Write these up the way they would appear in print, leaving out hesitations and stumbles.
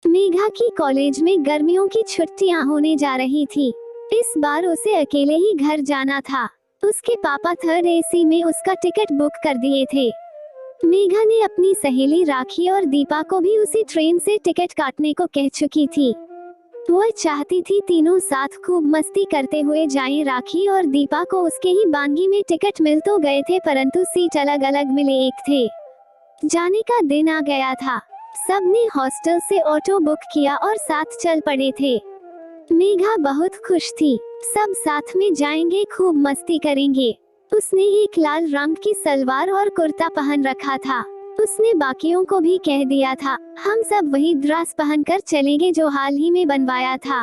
मेघा की कॉलेज में गर्मियों की छुट्टियां होने जा रही थी। इस बार उसे अकेले ही घर जाना था। उसके पापा थर्ड एसी में उसका टिकट बुक कर दिए थे। मेघा ने अपनी सहेली राखी और दीपा को भी उसी ट्रेन से टिकट काटने को कह चुकी थी। वह चाहती थी तीनों साथ खूब मस्ती करते हुए जाएं। राखी और दीपा को उसके ही बानगी में टिकट मिल तो गए थे, परंतु सीट अलग अलग मिले एक थे। जाने का दिन आ गया था। सबने हॉस्टल से ऑटो बुक किया और साथ चल पड़े थे। मेघा बहुत खुश थी। सब साथ में जाएंगे, खूब मस्ती करेंगे। उसने एक लाल रंग की सलवार और कुर्ता पहन रखा था। उसने बाकियों को भी कह दिया था, हम सब वही ड्रेस पहनकर चलेंगे जो हाल ही में बनवाया था।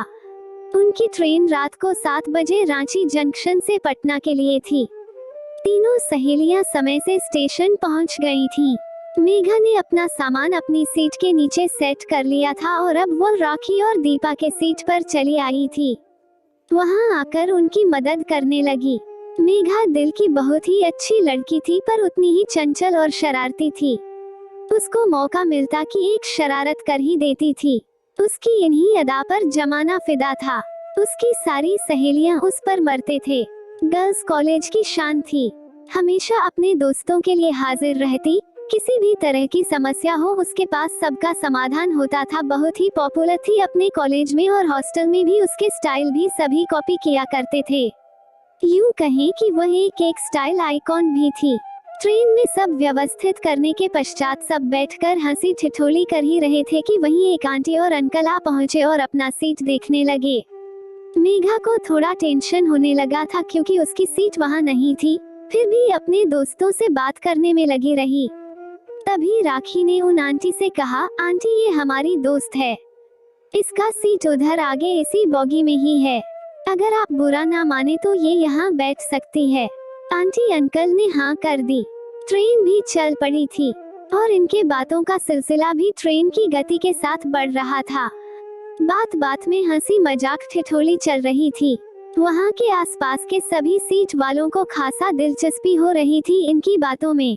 उनकी ट्रेन रात को 7 बजे रांची जंक्शन से पटना के लिए थी। तीनों सहेलियां समय से स्टेशन पहुंच गई थीं। मेघा ने अपना सामान अपनी सीट के नीचे सेट कर लिया था और अब वो राखी और दीपा के सीट पर चली आई थी। वहां आकर उनकी मदद करने लगी। मेघा दिल की बहुत ही अच्छी लड़की थी, पर उतनी ही चंचल और शरारती थी। उसको मौका मिलता कि एक शरारत कर ही देती थी। उसकी इन्हीं अदा पर जमाना फिदा था। उसकी सारी सहेलियां उस पर मरते थे। गर्ल्स कॉलेज की शान थी। हमेशा अपने दोस्तों के लिए हाजिर रहती। किसी भी तरह की समस्या हो उसके पास सबका समाधान होता था। बहुत ही पॉपुलर थी अपने कॉलेज में और हॉस्टल में भी उसके स्टाइल भी सभी कॉपी किया करते थे। यूं कहें कि वह एक स्टाइल आइकॉन भी थी। ट्रेन में सब व्यवस्थित करने के पश्चात सब बैठकर हंसी ठिठोली कर ही रहे थे कि वहीं एक आंटी और अंकल आ पहुंचे और अपना सीट देखने लगे। मेघा को थोड़ा टेंशन होने लगा था क्योंकि उसकी सीट वहां नहीं थी, फिर भी अपने दोस्तों से बात करने में लगी रही। तभी राखी ने उन आंटी से कहा, आंटी ये हमारी दोस्त है, इसका सीट उधर आगे इसी बॉगी में ही है, अगर आप बुरा ना माने तो ये यहाँ बैठ सकती है। आंटी अंकल ने हाँ कर दी। ट्रेन भी चल पड़ी थी और इनके बातों का सिलसिला भी ट्रेन की गति के साथ बढ़ रहा था। बात बात में हंसी मजाक ठिठोली चल रही थी। वहाँ के आसपास के सभी सीट वालों को खासा दिलचस्पी हो रही थी इनकी बातों में।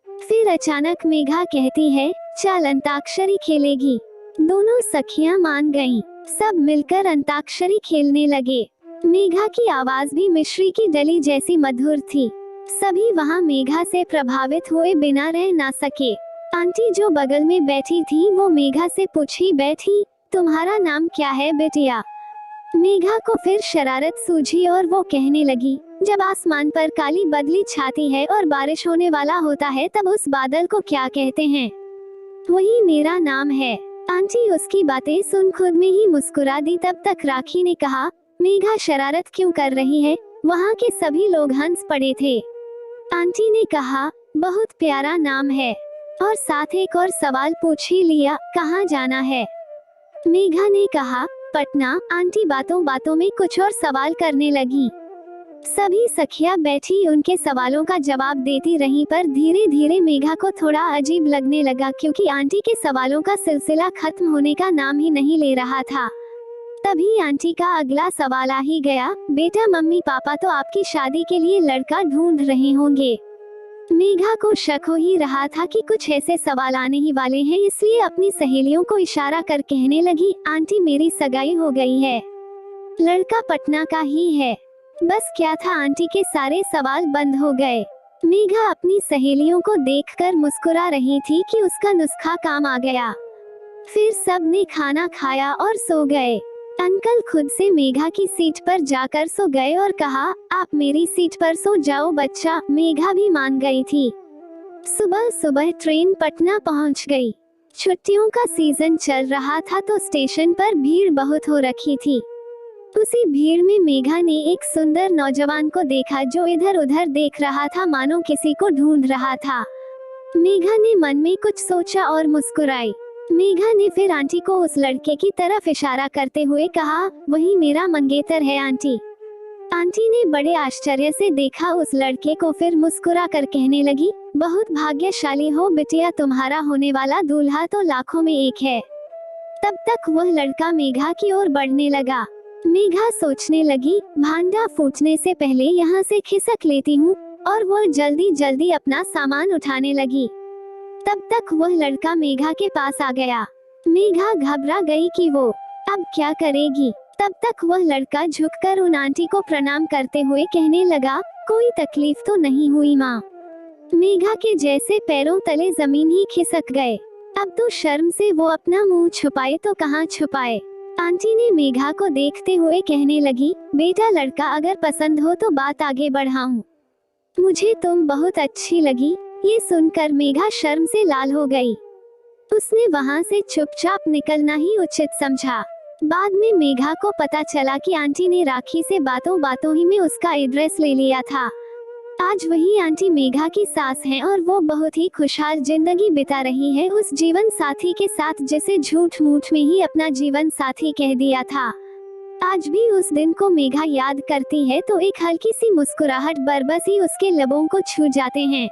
फिर अचानक मेघा कहती है, चल अंताक्षरी खेलेगी। दोनों सखियां मान गईं। सब मिलकर अंताक्षरी खेलने लगे। मेघा की आवाज भी मिश्री की डली जैसी मधुर थी। सभी वहां मेघा से प्रभावित हुए बिना रह ना सके। आंटी जो बगल में बैठी थी वो मेघा से पूछी बैठी, तुम्हारा नाम क्या है बेटिया? मेघा को फिर शरारत सूझी और वो कहने लगी, जब आसमान पर काली बदली छाती है और बारिश होने वाला होता है तब उस बादल को क्या कहते हैं? वही मेरा नाम है। आंटी उसकी बातें सुन खुद में ही मुस्कुरा दी। तब तक राखी ने कहा, मेघा शरारत क्यों कर रही है? वहाँ के सभी लोग हंस पड़े थे। आंटी ने कहा, बहुत प्यारा नाम है, और साथ एक और सवाल पूछ ही लिया, कहाँ जाना है? मेघा ने कहा, पटना। आंटी बातों बातों में कुछ और सवाल करने लगी। सभी सखियां बैठी उनके सवालों का जवाब देती रहीं, पर धीरे धीरे मेघा को थोड़ा अजीब लगने लगा क्योंकि आंटी के सवालों का सिलसिला खत्म होने का नाम ही नहीं ले रहा था। तभी आंटी का अगला सवाल आ ही गया, बेटा मम्मी पापा तो आपकी शादी के लिए लड़का ढूंढ रहे होंगे। मेघा को शक हो ही रहा था कि कुछ ऐसे सवाल आने ही वाले हैं, इसलिए अपनी सहेलियों को इशारा कर कहने लगी, आंटी मेरी सगाई हो गई है, लड़का पटना का ही है। बस क्या था, आंटी के सारे सवाल बंद हो गए। मेघा अपनी सहेलियों को देखकर मुस्कुरा रही थी कि उसका नुस्खा काम आ गया। फिर सब ने खाना खाया और सो गए। अंकल खुद से मेघा की सीट पर जाकर सो गए और कहा, आप मेरी सीट पर सो जाओ बच्चा। मेघा भी मान गई थी। सुबह सुबह ट्रेन पटना पहुंच गई। छुट्टियों का सीजन चल रहा था तो स्टेशन पर भीड़ बहुत हो रखी थी। उसी भीड़ में मेघा ने एक सुंदर नौजवान को देखा जो इधर उधर देख रहा था, मानो किसी को ढूंढ रहा था। मेघा ने मन में कुछ सोचा और मुस्कुराई। मेघा ने फिर आंटी को उस लड़के की तरफ इशारा करते हुए कहा, वही मेरा मंगेतर है आंटी। आंटी ने बड़े आश्चर्य से देखा उस लड़के को, फिर मुस्कुरा कर कहने लगी, बहुत भाग्यशाली हो बिटिया, तुम्हारा होने वाला दूल्हा तो लाखों में एक है। तब तक वह लड़का मेघा की ओर बढ़ने लगा। मेघा सोचने लगी, भांडा फूटने से पहले यहाँ से खिसक लेती हूँ, और वह जल्दी जल्दी अपना सामान उठाने लगी। तब तक वह लड़का मेघा के पास आ गया। मेघा घबरा गई कि वो अब क्या करेगी। तब तक वह लड़का झुककर उन आंटी को प्रणाम करते हुए कहने लगा, कोई तकलीफ तो नहीं हुई माँ। मेघा के जैसे पैरों तले जमीन ही खिसक गए। अब तो शर्म से वो अपना मुंह छुपाए तो कहाँ छुपाए। आंटी ने मेघा को देखते हुए कहने लगी, बेटा लड़का अगर पसंद हो तो बात आगे बढ़ाऊं। मुझे तुम बहुत अच्छी लगी। ये सुनकर मेघा शर्म से लाल हो गई। उसने वहां से चुपचाप निकलना ही उचित समझा। बाद में मेघा को पता चला कि आंटी ने राखी से बातों बातों ही में उसका एड्रेस ले लिया था। आज वही आंटी मेघा की सास हैं और वो बहुत ही खुशहाल जिंदगी बिता रही है उस जीवन साथी के साथ जिसे झूठ मूठ में ही अपना जीवन साथी कह दिया था। आज भी उस दिन को मेघा याद करती है तो एक हल्की सी मुस्कुराहट बरबस ही उसके लबों को छू जाते हैं।